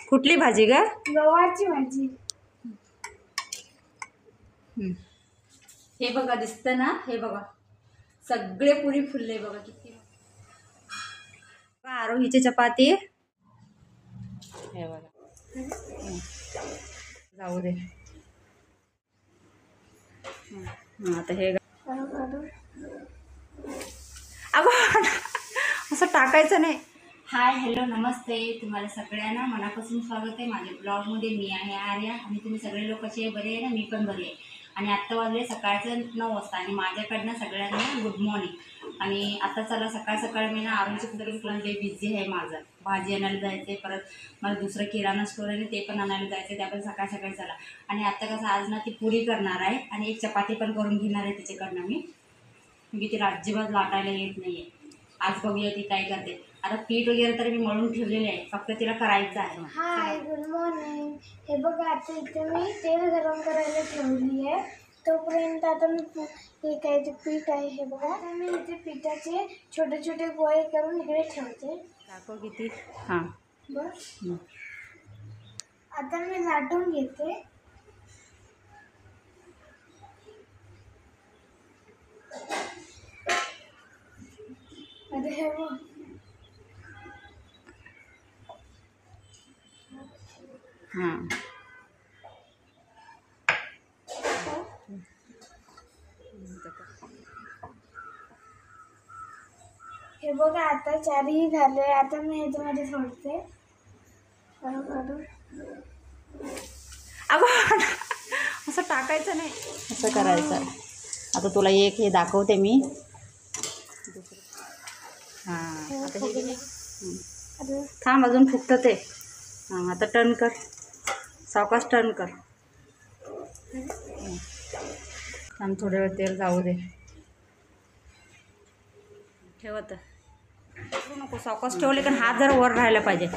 कुठली भाजी ग? गवारची भाजी. हे बघा दिसतं ना, हे बघा सगळे पुरी फुलले बघा किती. आरोहीची चपाती हे बघा. जाऊ दे. आता हे अगं असं टाकायचं नाही. हाय हॅलो नमस्ते, तुम्हाला सगळ्यांना मनापासून स्वागत आहे माझ्या ब्लॉगमध्ये. मी आहे आर्या आणि तुम्ही सगळे लोक कसे बरे आहे ना, मी पण बरे आहे. आणि आत्ता वाजले सकाळचं 9 वाजता आणि माझ्याकडनं सगळ्यांना गुड मॉर्निंग. आणि आता चला सकाळ सकाळ मी ना आरोग्याचं कुठे प्लॅन डे बिझी आहे माझं. भाजी आणायला जायचं आहे, परत मला दुसरं किराणा स्टोर आहे ते पण आणायला जायचं आहे, त्यापण सकाळ सकाळी चला. आणि आत्ता कसं आज ना ती पुरी करणार आहे आणि एक चपाती पण करून घेणार आहे तिच्याकडनं मी, म्हणजे तिला अजिबात लाटायला येत नाही आहे. आज बघूया ती काय करते. आता पीठ वगैरे तर मी मळून ठेवलेले आहे, फक्त तिला करायचं आहे. Hi good morning. हे बघा आता इथे मी तेल गरम करायला ठेवली आहे. तोपर्यंत आता मी हे काय ते पीठ आहे हे बघा, आता मी इथे पिठाचे छोटे छोटे गोळे करून इकडे ठेवते. दाखव किती. हां बस आता मी लाटून घेते. आता हे बघ हां हे बघा आता 4ही झाले. आता मी ह्याच्यामध्ये सोडते. अगं असं टाकायचं नाही, असं करायचं. आता तुला एक हे दाखवते मी. हां आता हे थांब अजून फुगतं ते. हां आता टर्न कर, सावकाश टर्न कर. थांब थोड्या वेळ तेल जाऊ दे. ठेवत नको, सावकाश ठेवले कारण हात जरा वर राहायला पाहिजे.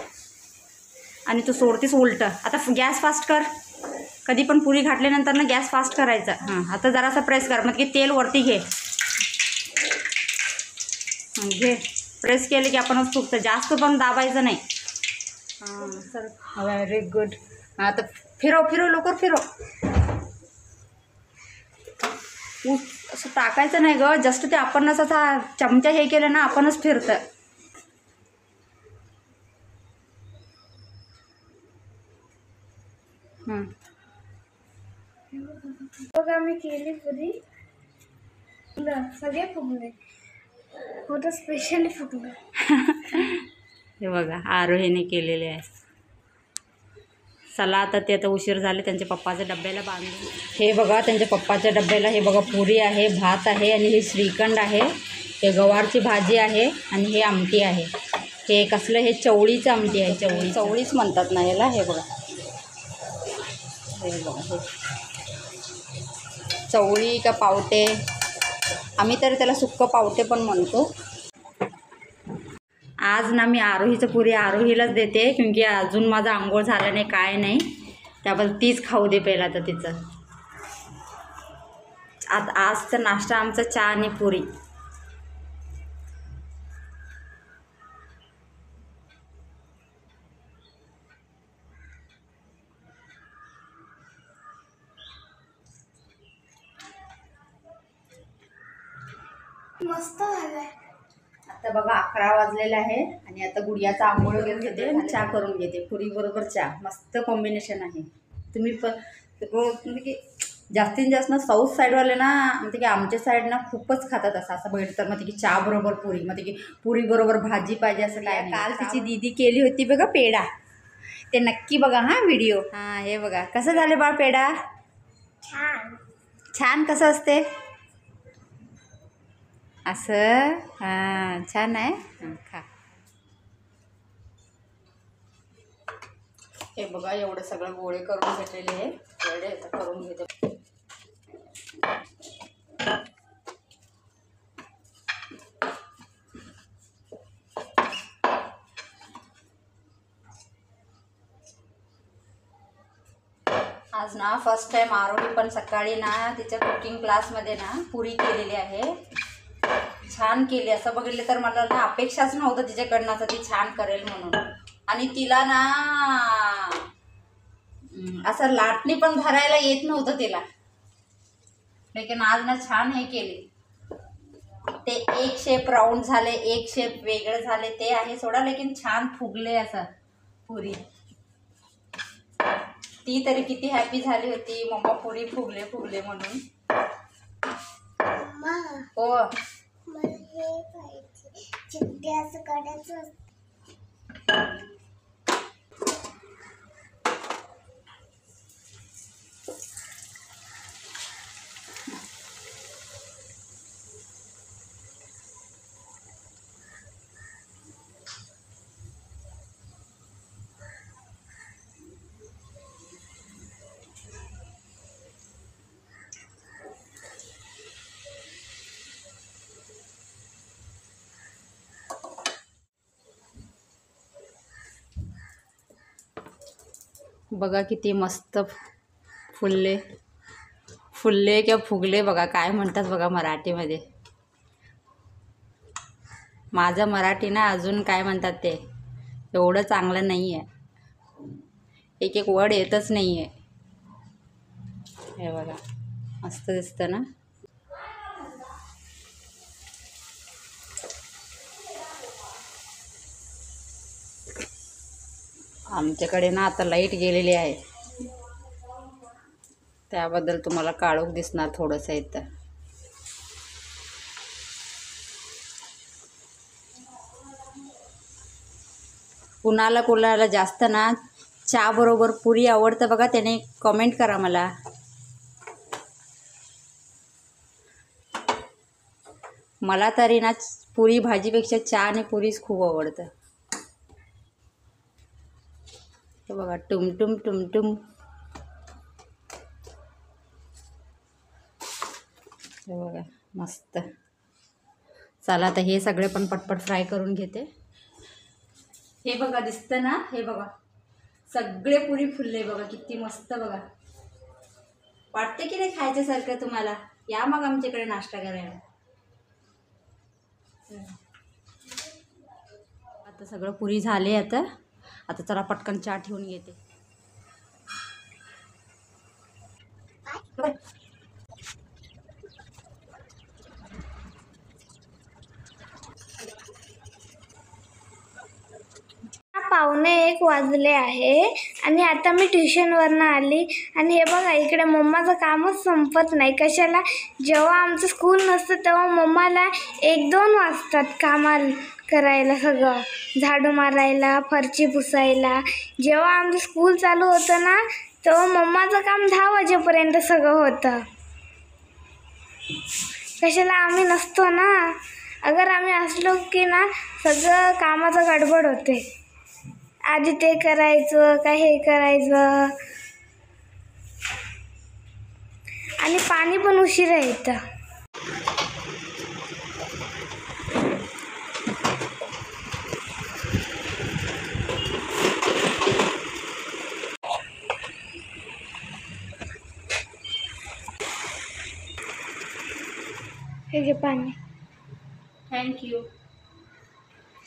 आणि तू सोडतेस उलटं. आता गॅस फास्ट कर. कधी पण पुरी घातल्यानंतर ना गॅस फास्ट करायचा. हां आता जरासा प्रेस कर, मग की तेल वरती घे. घे, प्रेस केले की आपणच फुगतं. जास्त पण दाबायचं नाही. हां सर व्हेरी गुड. आता फिरव फिरव लवकर फिरव. असं टाकायचं नाही ग, जस्ट ते आपणच असा चमचा हे केलं ना आपणच फिरतं. बघा मी केली पुरी, सगळे फुगले. होतं स्पेशली फुगलं. हे बघा आरोहीने केलेले आहे. चला आता ते आता उशीर झाले, त्यांच्या पप्पाच्या डब्याला बांधून. हे बघा त्यांच्या पप्पाच्या डब्याला हे बघा पुरी आहे, भात आहे आणि हे श्रीखंड आहे. हे गवारची भाजी आहे आणि हे आमटी आहे. हे कसलं, हे चवळीचं आमटी आहे. चवळीच म्हणतात ना याला. हे बघा, हे बघा, हे चवळी का पावटे, आम्ही तर त्याला सुक्कं पावटे पण म्हणतो. आज ना मी आरोहीचं पुरी आरोहीलाच देते, क्योंकि अजून माझा आंघोळ झाला नाही काय नाही, त्याबद्दल तीच खाऊ दे पहिला तर तिचं. आजचा नाश्ता आमचा चहा आणि पुरी. मस्त झालंय. आता बघा 11 वाजलेला आहे आणि आता गुडियाचा आंघोळ वगैरे घेते आणि चहा करून घेते. पुरी बरोबर चहा मस्त कॉम्बिनेशन आहे. तुम्ही म्हणजे की जास्तीत जास्त ना साऊथ साईडवाले ना म्हणते की आमच्या साईड ना खूपच खातात असं बघितलं तर. मग की चहा बरोबर पुरी, मग की पुरी बरोबर भाजी पाहिजे असं काय. काल तिची दीदी केली होती बघा पेढा, ते नक्की बघा हां व्हिडिओ. हां हे बघा कसं झालं बाळ पेढा. छान छान कसं असते असं. हां छान आहे. हां खा. हे बघा एवढं सगळं गोळे करून घेतलेले आहे. एवढे आता करून घेते. आज ना फर्स्ट टाइम आरोही पण सकाळी ना तिच्या कुकिंग क्लासमध्ये ना पुरी केलेली आहे. छान केली. असं बघितलं तर मला ना अपेक्षाच नव्हतं तिच्याकडनं असं ती छान करेल म्हणून. आणि तिला ना असं लाटणी पण धरायला येत नव्हतं तिला, लेकिन आज ना छान हे केले. ते एक शेप राऊंड झाले, एक शेप वेगळे झाले ते आहे सोडा, लेकिन छान फुगले असं पुरी. ती तरी किती हॅपी झाली होती, मम्मा पुरी फुगले फुगले म्हणून. मम्मा हो मला हे पाहिजे, चिमटे असं काढायचं असतं. बघा किती मस्त फुलले फुलले किंवा फुगले बघा, काय म्हणतात बघा मराठीमध्ये. माझं मराठी ना अजून काय म्हणतात ते एवढं चांगलं नाही आहे, एक एक वर्ड येतच नाही आहे. हे बघा मस्त दिसतं ना. आमच्याकडे ना आता लाईट गेलेली आहे, त्याबद्दल तुम्हाला काळोख दिसणार थोडंसं इथं. कुणाला कुणाला जास्त ना चहा बरोबर पुरी आवडतं बघा, त्याने कमेंट करा मला. मला तरी ना पुरी भाजीपेक्षा चहा आणि पुरीच खूप आवडतं. हे बघा टुमटुम टुमटुम. हे बघा मस्त. चला आता हे सगळे पण पटपट फ्राय करून घेते. हे बघा दिसतं ना, हे बघा सगळे पुरी फुलले बघा, किती मस्त बघा. वाटते की नाही खायच्यासारखं तुम्हाला? या मग आमच्याकडे नाश्ता करायला. आता सगळं पुरी झाले. आता आता चला पटकन चहा ठेवून घेते. पावणे 1 वाजले आहे आणि आता मी ट्युशनवरनं आली आणि हे बघा इकडे मम्माचं कामच संपत नाही. कशाला, जेव्हा आमचं स्कूल नसतं तेव्हा मम्माला 1-2 वाजतात कामाला करायला, सगळं झाडू मारायला, फरची पुसायला. जेव्हा आमचं स्कूल चालू होतं ना तेव्हा मम्माचं काम 10 वाजेपर्यंत सगळं होतं. कशाला, आम्ही नसतो ना. अगर आम्ही असलो की ना सगळं कामाचं गडबड होते. आधी ते करायचं का हे करायचं, आणि पाणी पण उशिरा येतं. हे घे पाणी. थँक्यू.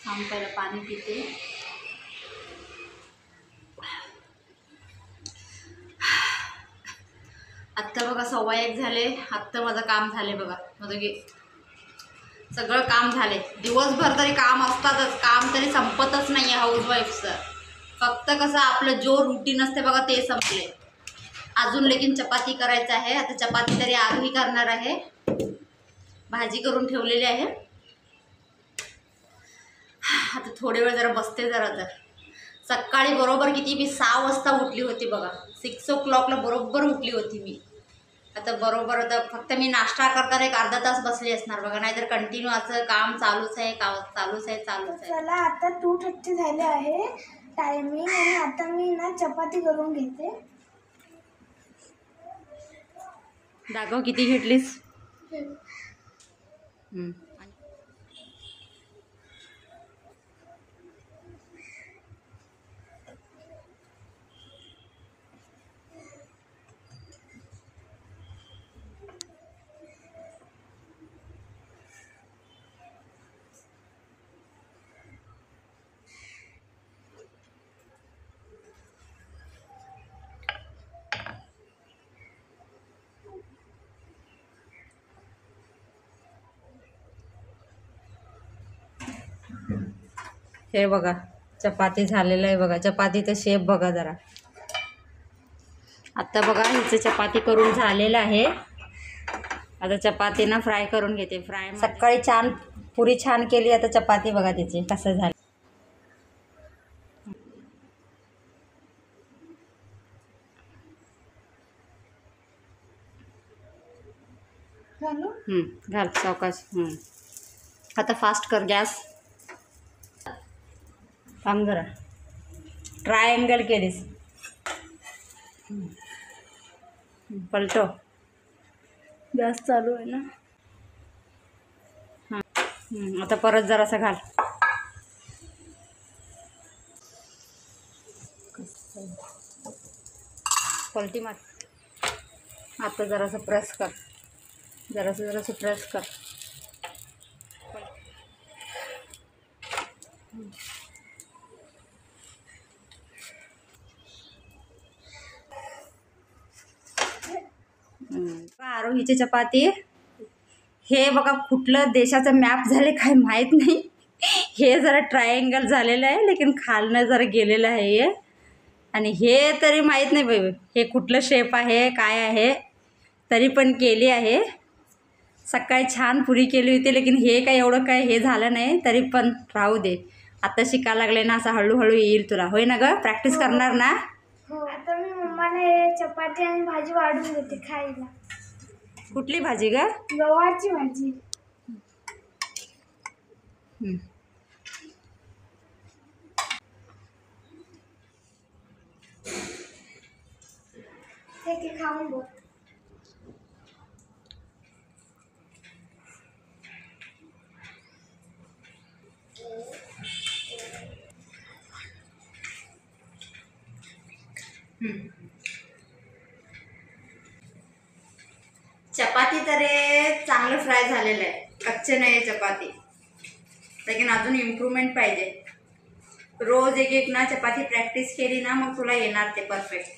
आम्ही पहिलं पाणी पिते. आत्ता बघा 1:15 झाले. आत्ता माझं काम झाले बघा, माझं सगळं काम झाले. दिवसभर तरी काम असतातच, काम तरी संपतच नाही आहे हाऊसवाईफचं. फक्त कसं आपलं जो रुटीन असते बघा ते संपले. अजून लेकिन चपाती करायचं आहे. आता चपाती तरी आधी करणार आहे. भाजी करून ठेवलेली आहे. आता थोडे वेळ जरा बसते. जरा सकाळी बरोबर किती मी 6 वाजता उठली होती बघा. 6 o'clockला बरोबर उठली होती मी. आता बरोबर आता फक्त मी नाश्ता करताना 1 अर्धा तास बसली असणार बघा, नाहीतर कंटिन्यू असं काम चालूच आहे, चालूच आहे. चला आता 2:30 झाले आहे टायमिंग, आणि आता मी ना चपाती करून घेते. दाखव किती घेतलीस. हे बघा चपाती झालेलं आहे बघा. चपातीचं शेप बघा जरा. आता बघा हिचं चपाती करून झालेलं आहे. आता चपाती ना फ्राय करून घेते. सकाळी छान पुरी छान केली. आता चपाती बघा तिची कसं झालं. घाल सावकाश. आता फास्ट कर गॅस. थांब जरा. ट्रायंगल केलीस. पलटो. गॅस चालू आहे ना. हां आता परत जरासा घाल. पलटी मार. आता जरासं प्रेस कर. जरासं प्रेस कर. आरोहीची चपाती. हे बघा कुठलं देशाचं मॅप झाले काय माहीत नाही. हे जरा ट्रायंगल झालेलं आहे लेकिन खालनं जरा गेलेलं आहे हे. आणि हे तरी माहीत नाही बाई हे कुठलं शेप आहे काय आहे. तरी पण केली आहे. सकाळी छान पुरी केली होती लेकिन हे काय एवढं काय हे झालं नाही. तरी पण राहू दे. आता शिकायला लागले ना असं हळूहळू येईल तुला. होय ना ग. प्रॅक्टिस करणार ना. हो आता मी मम्माला हे चपाती आणि भाजी वाढून देते खायला. कुठली भाजी ग. गव्हाची भाजी. ठीक आहे खाऊन बघ. चपाती तर चांगलं फ्राय झालेलं आहे. कच्चे नाही आहे चपाती. लेकिन अजून इम्प्रूव्हमेंट पाहिजे. रोज एक एक ना चपाती प्रॅक्टिस केली ना मग तुला येणार ते परफेक्ट.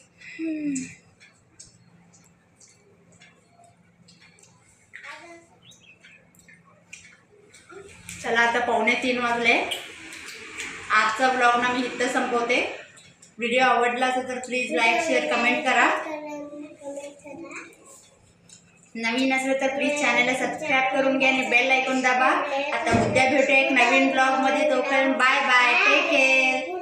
चला आता 2:45 वाजले. आजचा ब्लॉग ना मी इथं संपवते. व्हिडिओ आवडला असेल तर प्लीज लाईक शेअर कमेंट करा. नवीन असेल तर प्लीज चॅनलला सबस्क्राईब करून घ्या आणि बेल आयकॉन दाबा. आता उद्या भेटू एक नवीन ब्लॉगमध्ये. तोपर्यंत बाय बाय. Take care.